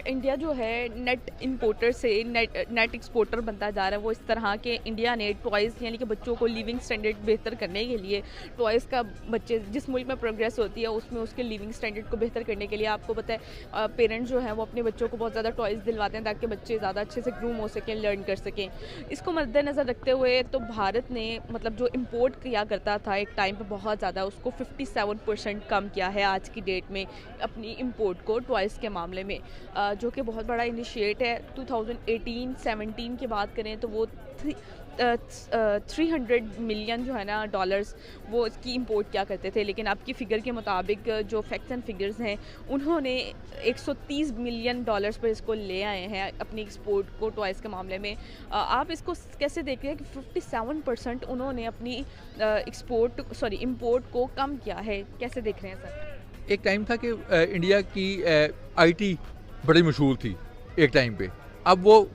India जो है net importer से नेट एक्सपोर्टर बनता जा रहा है। वो इस तरह के इंडिया ने टॉयज़ यानी कि बच्चों को लिविंग स्टैंडर्ड बेहतर करने के लिए टॉयज़ का बच्चे जिस मुल्क में प्रोग्रेस होती है उसमें उसके लिविंग स्टैंडर्ड को बेहतर करने के लिए आपको पता है पेरेंट्स जो हैं वो अपने बच्चों को बहुत ज़्यादा टॉयज़ दिलवाते हैं ताकि बच्चे ज़्यादा अच्छे से ग्रूम हो सकें, लर्न कर सकें। इसको मद्देनज़र रखते हुए तो भारत ने मतलब जो इम्पोर्ट किया करता था एक टाइम पर बहुत ज़्यादा उसको 57% कम किया है आज की डेट में अपनी इम्पोर्ट को टॉयज़ के मामले में, जो कि बहुत बड़ा इनिशिएट है। 2018-17 की बात करें तो वो 300 मिलियन जो है ना डॉलर्स वो इसकी इंपोर्ट किया करते थे, लेकिन अब की फ़िगर के मुताबिक जो फैक्ट्स एंड फिगर्स हैं उन्होंने 130 मिलियन डॉलर्स पर इसको ले आए हैं अपनी एक्सपोर्ट को टॉयज़ के मामले में। आप इसको कैसे देख रहे हैं कि 57% उन्होंने अपनी इंपोर्ट को कम किया है, कैसे देख रहे हैं सर? एक टाइम था कि इंडिया की आईटी बड़ी मशहूर थी एक टाइम पे। अब वो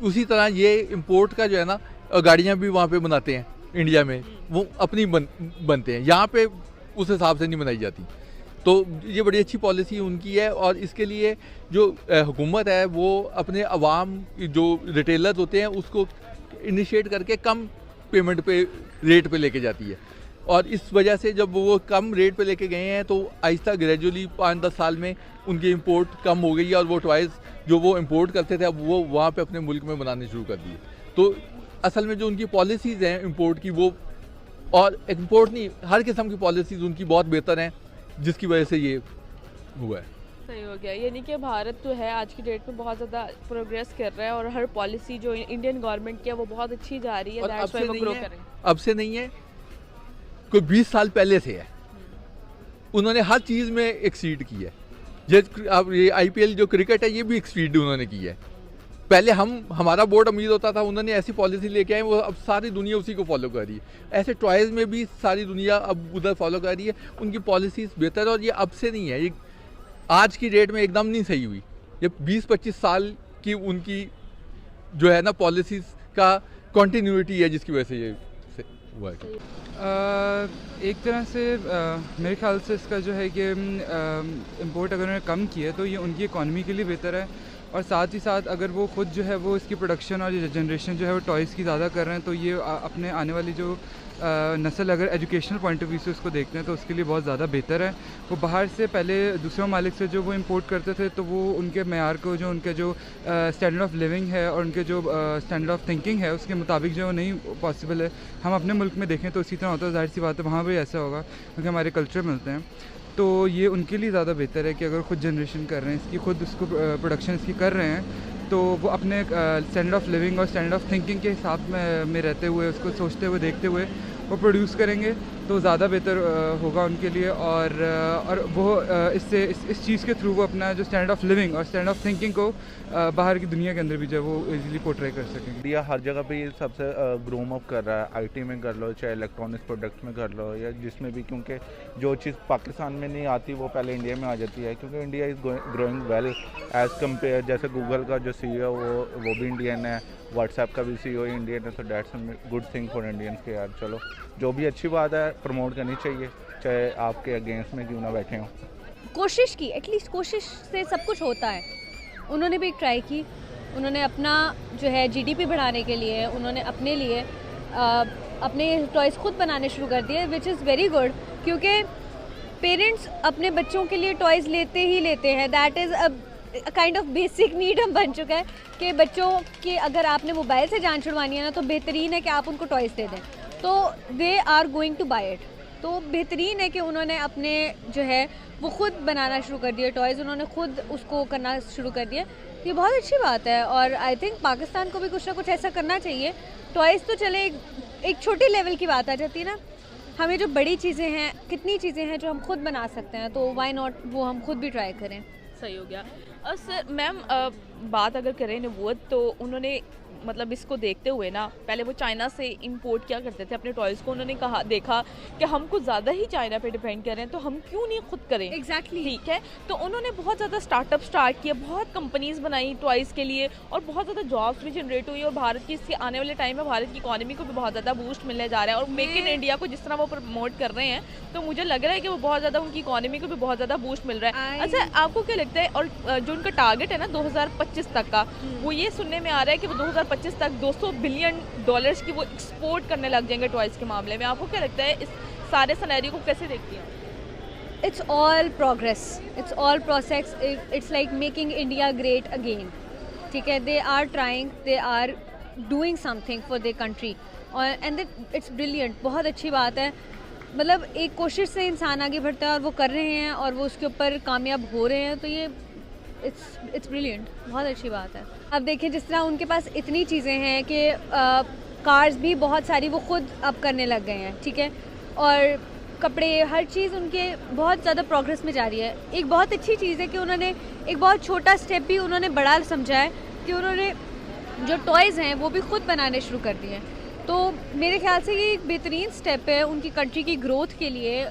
उसी तरह ये इंपोर्ट का जो है ना गाड़ियाँ भी वहाँ पे बनाते हैं इंडिया में, वो अपनी बनते हैं, यहाँ पे उस हिसाब से नहीं बनाई जाती। तो ये बड़ी अच्छी पॉलिसी उनकी है और इसके लिए जो हुकूमत है वो अपने अवाम जो रिटेलर्स होते हैं उसको इनिशिएट करके कम पेमेंट पे रेट पे लेके जाती है। और इस वजह से जब वो कम रेट पे लेके गए हैं तो आहिस्ता ग्रेजुअली 5-10 साल में उनकी इंपोर्ट कम हो गई है और वो टॉयज़ जो वो इंपोर्ट करते थे अब वो वहाँ पे अपने मुल्क में बनाने शुरू कर दिए। तो असल में जो उनकी पॉलिसीज़ हैं इंपोर्ट की वो, और इंपोर्ट नहीं हर किस्म की पॉलिसीज़ उनकी बहुत बेहतर हैं जिसकी वजह से ये हुआ है। सही हो गया, यानी कि भारत जो है आज की डेट में बहुत ज़्यादा प्रोग्रेस कर रहा है और हर पॉलिसी जो इंडियन गवर्नमेंट की है वो बहुत अच्छी जा रही है। और दैट्स व्हाई वो ग्रो कर रहे हैं। अब से नहीं है, कोई 20 साल पहले से है। उन्होंने हर चीज़ में एक्सीड की है। अब ये आईपीएल जो क्रिकेट है ये भी एक्सीड उन्होंने की है। पहले हमारा बोर्ड उम्मीद होता था, उन्होंने ऐसी पॉलिसी लेके आए वो अब सारी दुनिया उसी को फॉलो कर रही है। ऐसे टॉयज़ में भी सारी दुनिया अब उधर फॉलो कर रही है। उनकी पॉलिसीज़ बेहतर है और ये अब से नहीं है, ये आज की डेट में एकदम नहीं सही हुई। ये 20-25 साल की उनकी जो है ना पॉलिसीज़ का कॉन्टीन्यूटी है जिसकी वजह से ये हुआ है। एक तरह से मेरे ख्याल से इसका जो है कि इंपोर्ट अगर उन्होंने कम किया तो ये उनकी इकॉनमी के लिए बेहतर है, और साथ ही साथ अगर वो ख़ुद जो है वो इसकी प्रोडक्शन और जनरेशन जो है वो टॉयज़ की ज़्यादा कर रहे हैं तो ये अपने आने वाली जो नस्ल अगर एजुकेशनल पॉइंट ऑफ व्यू से उसको देखते हैं तो उसके लिए बहुत ज़्यादा बेहतर है। वो बाहर से पहले दूसरे ममालिक से जो वो इंपोर्ट करते थे तो वो उनके मेयार को जो उनके जो स्टैंडर्ड ऑफ लिविंग है और उनके जो स्टैंडर्ड ऑफ थिंकिंग है उसके मुताबिक जो नहीं पॉसिबल है। हम अपने मुल्क में देखें तो इसी तरह होता है, जाहिर सी बात है वहाँ भी ऐसा होगा क्योंकि हमारे कल्चर मिलते हैं। तो ये उनके लिए ज़्यादा बेहतर है कि अगर ख़ुद जनरेशन कर रहे हैं इसकी, ख़ुद उसको प्रोडक्शन इसकी कर रहे हैं तो वो अपने स्टैंडर्ड ऑफ लिविंग और स्टैंडर्ड ऑफ थिंकिंग के हिसाब में रहते हुए उसको सोचते हुए देखते हुए वो प्रोड्यूस करेंगे तो ज़्यादा बेहतर होगा उनके लिए। और वो इससे इस चीज़ के थ्रू वो अपना जो स्टैंडर्ड ऑफ लिविंग और स्टैंडर्ड ऑफ थिंकिंग को बाहर की दुनिया के अंदर भी जो है वो इजीली पोर्ट्रे कर सकेंगे। इंडिया हर जगह पे ये सबसे ग्रूम अप कर रहा है, आईटी में कर लो चाहे इलेक्ट्रॉनिक्स प्रोडक्ट्स में कर लो या जिसमें भी, क्योंकि जो चीज़ पाकिस्तान में नहीं आती वो पहले इंडिया में आ जाती है क्योंकि India is growing well as compare. जैसे गूगल का जो CEO वो भी इंडियन है, व्हाट्सएप का भी CEO इंडियन है, तो that's good thing for Indians के यार। चलो जो भी अच्छी बात है प्रमोट करनी चाहिए चाहे आपके अगेंस्ट में क्यों ना बैठे हों। कोशिश की, एटलीस्ट कोशिश से सब कुछ होता है। उन्होंने भी ट्राई की, उन्होंने अपना जो है GDP बढ़ाने के लिए उन्होंने अपने लिए अपने टॉयज़ खुद बनाने शुरू कर दिए, विच इज़ वेरी गुड क्योंकि पेरेंट्स अपने बच्चों के लिए टॉयज़ लेते ही लेते हैं। That is a kind of basic need हम बन चुका है कि बच्चों की अगर आपने मोबाइल से जान छुड़वानी है ना तो बेहतरीन है कि आप उनको टॉयज़ दे दें, तो they are going to buy it. तो बेहतरीन है कि उन्होंने अपने जो है वो ख़ुद बनाना शुरू कर दिया टॉयज़, उन्होंने ख़ुद उसको करना शुरू कर दिया। ये बहुत अच्छी बात है और आई थिंक पाकिस्तान को भी कुछ ना कुछ ऐसा करना चाहिए। टॉयज़ तो चले एक छोटी लेवल की बात आ जाती है ना, हमें जो बड़ी चीज़ें हैं, कितनी चीज़ें हैं जो हम खुद बना सकते हैं, तो वाई नॉट वो हम खुद भी ट्राई करें। सही हो गया। सर मैम बात अगर करें नबूवत तो उन्होंने मतलब इसको देखते हुए ना, पहले वो चाइना से इंपोर्ट किया करते थे अपने टॉयज़ को, उन्होंने कहा देखा कि हम कुछ ज़्यादा ही चाइना पे डिपेंड कर रहे हैं, तो हम क्यों नहीं खुद करें। एग्जैक्टली ठीक है, तो उन्होंने बहुत ज़्यादा स्टार्टअप स्टार्ट किया, बहुत कंपनीज बनाई टॉयज़ के लिए, और बहुत ज़्यादा जॉब्स भी जनरेट हुई, और भारत की इसके आने वाले टाइम में भारत की इकॉनमी को भी बहुत ज़्यादा बूस्ट मिलने जा रहा है। और मेक इन इंडिया को जिस तरह वो प्रमोट कर रहे हैं, तो मुझे लग रहा है कि वो बहुत ज़्यादा उनकी इकॉनमी को भी बहुत ज़्यादा बूस्ट मिल रहा है। अच्छा, आपको क्या लगता है, और जो उनका टारगेट है ना 2025 तक का, वो ये सुनने में आ रहा है कि वो 2025 तक $200 बिलियन की वो एक्सपोर्ट करने लग जाएंगे टॉयज़ के मामले में। आपको क्या लगता है, इस सारे सिनेरियो को कैसे देखती हैं? It's all progress. It's all process. It's like making India great again. ठीक है, they are trying, they are doing something for their country. And it's brilliant. बहुत अच्छी बात है। मतलब एक कोशिश से इंसान आगे बढ़ता है, और वो कर रहे हैं, और वो उसके ऊपर कामयाब हो रहे हैं, तो ये it's brilliant. बहुत अच्छी बात है। अब देखिए, जिस तरह उनके पास इतनी चीज़ें हैं कि कार्स भी बहुत सारी वो खुद अब करने लग गए हैं, ठीक है, और कपड़े, हर चीज़ उनके बहुत ज़्यादा प्रोग्रेस में जा रही है। एक बहुत अच्छी चीज़ है कि उन्होंने एक बहुत छोटा स्टेप भी उन्होंने बड़ा समझा है कि उन्होंने जो टॉयज़ हैं वो भी खुद बनाने शुरू कर दिए हैं। तो मेरे ख्याल से ये एक बेहतरीन स्टेप है उनकी कंट्री की ग्रोथ के लिए,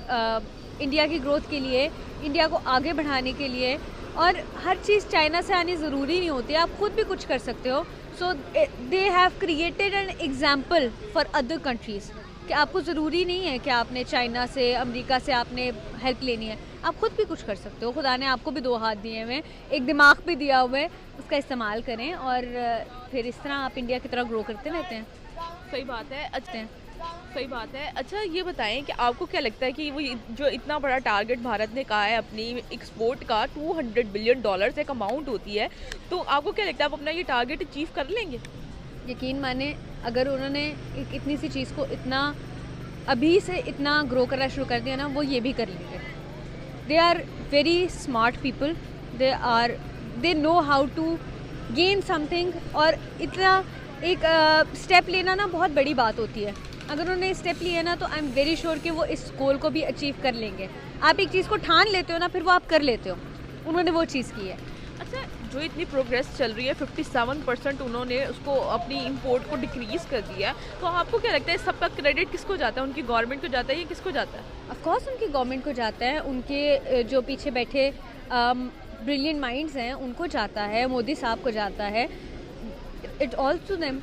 इंडिया की ग्रोथ के लिए, इंडिया को आगे बढ़ाने के लिए। और हर चीज़ चाइना से आनी ज़रूरी नहीं होती, आप खुद भी कुछ कर सकते हो। So they have created an example for other countries कि आपको ज़रूरी नहीं है कि आपने चाइना से, अमेरिका से आपने हेल्प लेनी है, आप खुद भी कुछ कर सकते हो। खुदा ने आपको भी 2 हाथ दिए हुए हैं, एक दिमाग भी दिया हुआ है, उसका इस्तेमाल करें, और फिर इस तरह आप इंडिया की तरह ग्रो करते रहते हैं। सही बात है। अच्छा, सही बात है। अच्छा, ये बताएं कि आपको क्या लगता है कि वो जो इतना बड़ा टारगेट भारत ने कहा है अपनी एक्सपोर्ट का, $200 बिलियन एक अमाउंट होती है, तो आपको क्या लगता है आप अपना ये टारगेट अचीव कर लेंगे? यकीन माने, अगर उन्होंने एक इतनी सी चीज़ को इतना अभी से इतना ग्रो करना शुरू कर दिया ना, वो ये भी कर लेंगे। They are very smart people, they know how to gain something, और इतना एक स्टेप लेना ना बहुत बड़ी बात होती है। अगर उन्होंने स्टेप लिया ना, तो आई एम वेरी श्योर कि वो इस गोल को भी अचीव कर लेंगे। आप एक चीज़ को ठान लेते हो ना, फिर वो आप कर लेते हो। उन्होंने वो चीज़ की है। अच्छा, जो इतनी प्रोग्रेस चल रही है, 57% उन्होंने उसको अपनी इंपोर्ट को डिक्रीज़ कर दिया है, तो आपको क्या लगता है सबका क्रेडिट किसको जाता है? उनकी गवर्नमेंट को जाता है या किसको जाता है? ऑफ कोर्स उनकी गवर्नमेंट को जाता है, उनके जो पीछे बैठे ब्रिलियंट माइंड्स हैं उनको जाता है, मोदी साहब को जाता है। It all to them.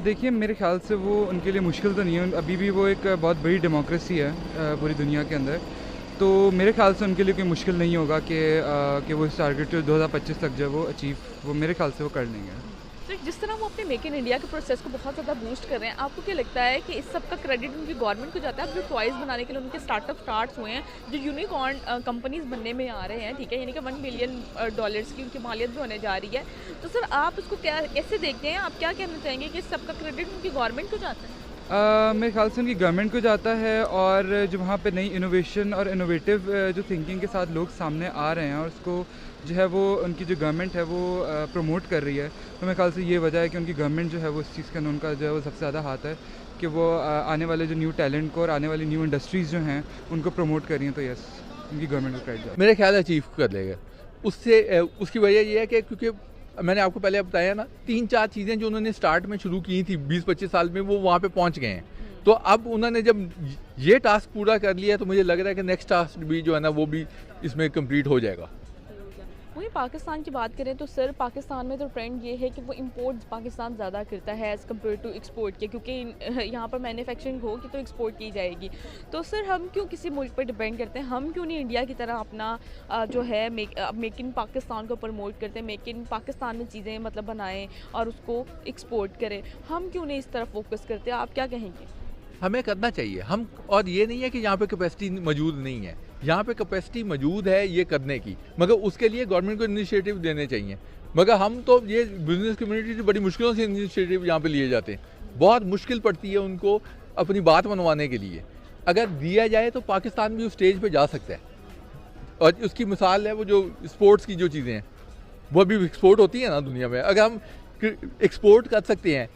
देखिए, मेरे ख्याल से वो उनके लिए मुश्किल तो नहीं है, अभी भी वो एक बहुत बड़ी डेमोक्रेसी है पूरी दुनिया के अंदर, तो मेरे ख्याल से उनके लिए कोई मुश्किल नहीं होगा कि वो इस टारगेट 2025 तक जो वो अचीव, वो मेरे ख्याल से वो कर लेंगे। तो जिस तरह वो अपने मेक इन इंडिया के प्रोसेस को बहुत ज़्यादा बूस्ट कर रहे हैं, आपको क्या लगता है कि इस सब का क्रेडिट उनकी गवर्नमेंट को जाता है? अब जो टॉयज़ बनाने के लिए उनके स्टार्टअप स्टार्ट्स हुए हैं, जो यूनिकॉर्न कंपनीज बनने में आ रहे हैं, ठीक है, यानी कि $1 बिलियन की उनकी मालियत भी होने जा रही है, तो सर आप उसको कैसे देखते हैं? आप क्या कहना चाहेंगे कि इस सब का क्रेडिट उनकी गवर्नमेंट को जाता है? मेरे ख्याल से उनकी गवर्नमेंट को जाता है, और जो वहाँ पे नई इनोवेशन और इनोवेटिव जो थिंकिंग के साथ लोग सामने आ रहे हैं, और उसको जो है वो उनकी जो गवर्नमेंट है वो प्रमोट कर रही है, तो मेरे ख्याल से ये वजह है कि उनकी गवर्नमेंट जो है वो इस चीज़ के अंदर उनका जो है वो सबसे ज़्यादा हाथ है कि वो आने वाले जो न्यू टैलेंट को और आने वाली न्यू इंडस्ट्रीज़ जो हैं उनको प्रमोट कर रही हैं। तो यस, उनकी गवर्नमेंट को क्रेडिट जाता है। मेरे ख्याल अचीव कर लेगा। उससे उसकी वजह ये है कि क्योंकि मैंने आपको पहले बताया ना, 3-4 चीज़ें जो उन्होंने स्टार्ट में शुरू की थी 20-25 साल में, वो वहाँ पे पहुँच गए हैं। तो अब उन्होंने जब ये टास्क पूरा कर लिया, तो मुझे लग रहा है कि नेक्स्ट टास्क भी जो है ना वो भी इसमें कंप्लीट हो जाएगा। वहीं पाकिस्तान की बात करें तो सर, पाकिस्तान में तो ट्रेंड ये है कि वो इंपोर्ट पाकिस्तान ज़्यादा करता है एज़ कम्पेयर टू एक्सपोर्ट के, क्योंकि यहाँ पर मैन्युफैक्चरिंग होगी तो एक्सपोर्ट की जाएगी। तो सर हम क्यों किसी मुल्क पर डिपेंड करते हैं? हम क्यों नहीं इंडिया की तरह अपना जो है मेक इन पाकिस्तान को प्रमोट करते हैं, मेक इन पाकिस्तान में चीज़ें मतलब बनाएं और उसको एक्सपोर्ट करें? हम क्यों नहीं इस तरफ फोकस करते? आप क्या कहेंगे? हमें करना चाहिए हम, और ये नहीं है कि यहाँ पे कैपेसिटी मौजूद नहीं है, यहाँ पे कैपेसिटी मौजूद है ये करने की, मगर उसके लिए गवर्नमेंट को इनिशिएटिव देने चाहिए। मगर हम तो ये बिजनेस कम्युनिटी से बड़ी मुश्किलों से इनिशिएटिव यहाँ पे लिए जाते हैं, बहुत मुश्किल पड़ती है उनको अपनी बात मनवाने के लिए। अगर दिया जाए तो पाकिस्तान भी उस स्टेज पे जा सकता है, और उसकी मिसाल है वो जो स्पोर्ट्स की जो चीज़ें हैं वो अभी एक्सपोर्ट होती है ना दुनिया में। अगर हम एक्सपोर्ट कर सकते हैं,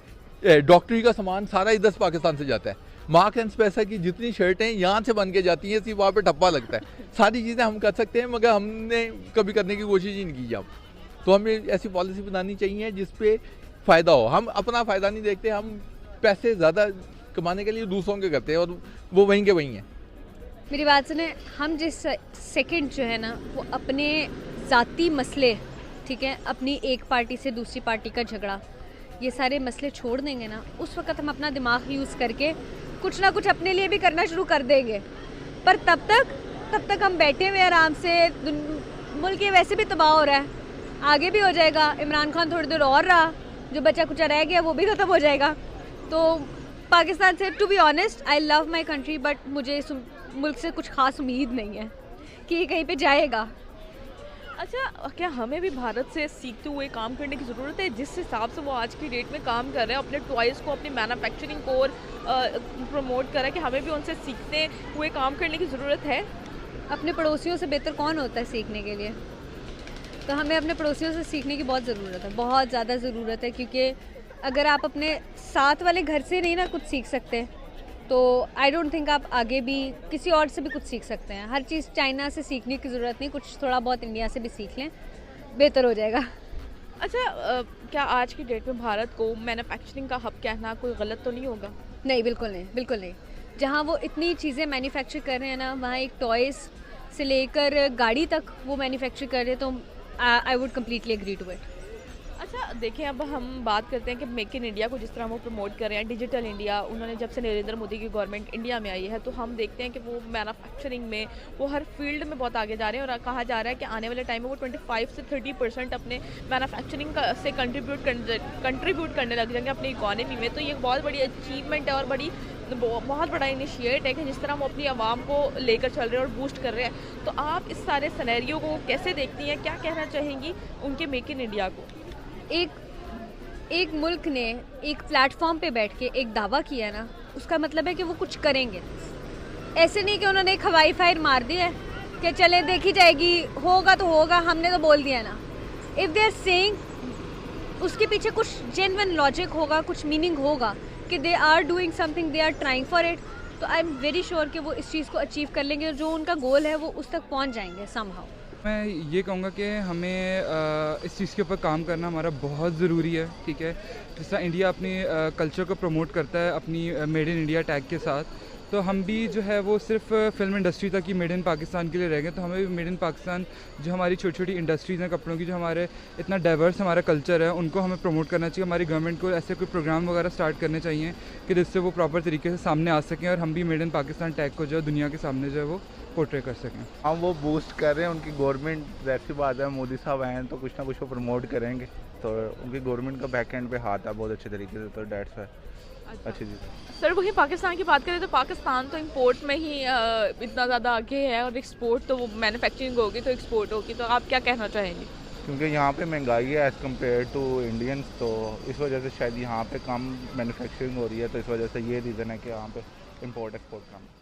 डॉक्टरी का सामान सारा इधर से पाकिस्तान से जाता है, मार्क एंड स्पेंसर की जितनी शर्टें यहाँ से बन के जाती हैं, सिर्फ वहाँ पे ठप्पा लगता है। सारी चीज़ें हम कर सकते हैं, मगर हमने कभी करने की कोशिश ही नहीं की। अब तो हमें ऐसी पॉलिसी बनानी चाहिए जिस पे फ़ायदा हो। हम अपना फ़ायदा नहीं देखते, हम पैसे ज़्यादा कमाने के लिए दूसरों के करते हैं और वो वहीं के वहीं हैं। मेरी बात सुने, हम जिस सेकंड जो है ना वो अपने ज़ाती मसले, ठीक है, अपनी एक पार्टी से दूसरी पार्टी का झगड़ा, ये सारे मसले छोड़ देंगे ना, उस वक्त हम अपना दिमाग यूज़ करके कुछ ना कुछ अपने लिए भी करना शुरू कर देंगे। पर तब तक हम बैठे हुए आराम से, मुल्क ये वैसे भी तबाह हो रहा है, आगे भी हो जाएगा। इमरान खान थोड़ी देर और रहा, जो बचा कुचा रह गया वो भी ख़त्म हो जाएगा। तो पाकिस्तान से, to be honest, I love my country, but मुझे इस मुल्क से कुछ ख़ास उम्मीद नहीं है कि ये कहीं पे जाएगा। अच्छा, क्या हमें भी भारत से सीखते हुए काम करने की ज़रूरत है? जिस हिसाब से वो आज की डेट में काम कर रहे हैं, अपने टॉयज़ को, अपनी मैन्युफैक्चरिंग को और प्रमोट कर रहे हैं, कि हमें भी उनसे सीखते हुए काम करने की ज़रूरत है? अपने पड़ोसियों से बेहतर कौन होता है सीखने के लिए? तो हमें अपने पड़ोसियों से सीखने की बहुत ज़रूरत है, बहुत ज़्यादा ज़रूरत है, क्योंकि अगर आप अपने साथ वाले घर से नहीं ना कुछ सीख सकते, तो आई डोंट थिंक आप आगे भी किसी और से भी कुछ सीख सकते हैं। हर चीज़ चाइना से सीखने की ज़रूरत नहीं, कुछ थोड़ा बहुत इंडिया से भी सीख लें, बेहतर हो जाएगा। अच्छा, क्या आज की डेट में भारत को मैन्युफैक्चरिंग का हब कहना कोई गलत तो नहीं होगा? नहीं, बिल्कुल नहीं, बिल्कुल नहीं। जहाँ वो इतनी चीज़ें मैन्युफैक्चर कर रहे हैं ना, वहाँ एक टॉयज़ से लेकर गाड़ी तक वो मैन्युफैक्चर कर रहे हैं, तो I would completely agree to it. अच्छा, देखें, अब हम बात करते हैं कि मेक इन इंडिया को जिस तरह वो प्रमोट कर रहे हैं, डिजिटल इंडिया, उन्होंने जब से नरेंद्र मोदी की गवर्नमेंट इंडिया में आई है, तो हम देखते हैं कि वो मैन्युफैक्चरिंग में, वो हर फील्ड में बहुत आगे जा रहे हैं। और कहा जा रहा है कि आने वाले टाइम में वो 25 से 30% अपने मैन्युफैक्चरिंग से कंट्रीब्यूट करने लग जाएंगे अपनी इकॉनमी में। तो ये बहुत बड़ी अचीवमेंट है और बहुत बड़ा इनिशिएट है कि जिस तरह वो अपनी आवाम को लेकर चल रहे हैं और बूस्ट कर रहे हैं। तो आप इस सारे सिनेरियो को कैसे देखती हैं? क्या कहना चाहेंगी उनके मेक इन इंडिया को? एक मुल्क ने एक प्लेटफॉर्म पे बैठ के एक दावा किया ना, उसका मतलब है कि वो कुछ करेंगे। ऐसे नहीं कि उन्होंने एक हवाई फायर मार दी है कि चले देखी जाएगी, होगा तो होगा, हमने तो बोल दिया ना। इफ़ दे आर सेइंग, उसके पीछे कुछ जेन्युइन लॉजिक होगा, कुछ मीनिंग होगा कि they are doing something, they are trying for it. तो आई एम वेरी श्योर कि वो इस चीज़ को अचीव कर लेंगे, जो उनका गोल है वो उस तक पहुँच जाएंगे समहाउ। मैं ये कहूँगा कि हमें इस चीज़ के ऊपर काम करना हमारा बहुत ज़रूरी है, ठीक है। जिस तरह इंडिया अपनी कल्चर को प्रमोट करता है अपनी मेड इन इंडिया टैग के साथ, तो हम भी जो है वो सिर्फ फिल्म इंडस्ट्री तक ही मेड इन पाकिस्तान के लिए रह गए। तो हमें भी मेड इन पाकिस्तान, जो हमारी छोटी छोटी इंडस्ट्रीज़ हैं कपड़ों की, जो हमारे इतना डाइवर्स हमारा कल्चर है, उनको हमें प्रमोट करना चाहिए। हमारी गवर्नमेंट को ऐसे कोई प्रोग्राम वगैरह स्टार्ट करने चाहिए कि जिससे वो प्रॉपर तरीके से सामने आ सकें और हम भी मेड इन पाकिस्तान टैग को जो है दुनिया के सामने जो है वो पोर्ट्रे कर सकें। हम वो बूस्ट कर रहे हैं, उनकी गवर्नमेंट, जैसी बात है मोदी साहब आए हैं तो कुछ ना कुछ वो प्रमोट करेंगे, तो उनकी गवर्नमेंट का बैक एंड पे हाथ है बहुत अच्छे तरीके से, तो डेट्स है अच्छी चीज़। सर, वही पाकिस्तान की बात करें तो पाकिस्तान तो इंपोर्ट में ही इतना ज़्यादा आगे है, और एक्सपोर्ट तो वो मैन्युफैक्चरिंग होगी तो एक्सपोर्ट होगी। तो आप क्या कहना चाहेंगे? क्योंकि यहाँ पे महंगाई है एज़ कम्पेयर टू इंडियंस, तो इस वजह से शायद यहाँ पे कम मैन्युफैक्चरिंग हो रही है, तो इस वजह से ये रीज़न है कि यहाँ पे इंपोर्ट एक्सपोर्ट कम।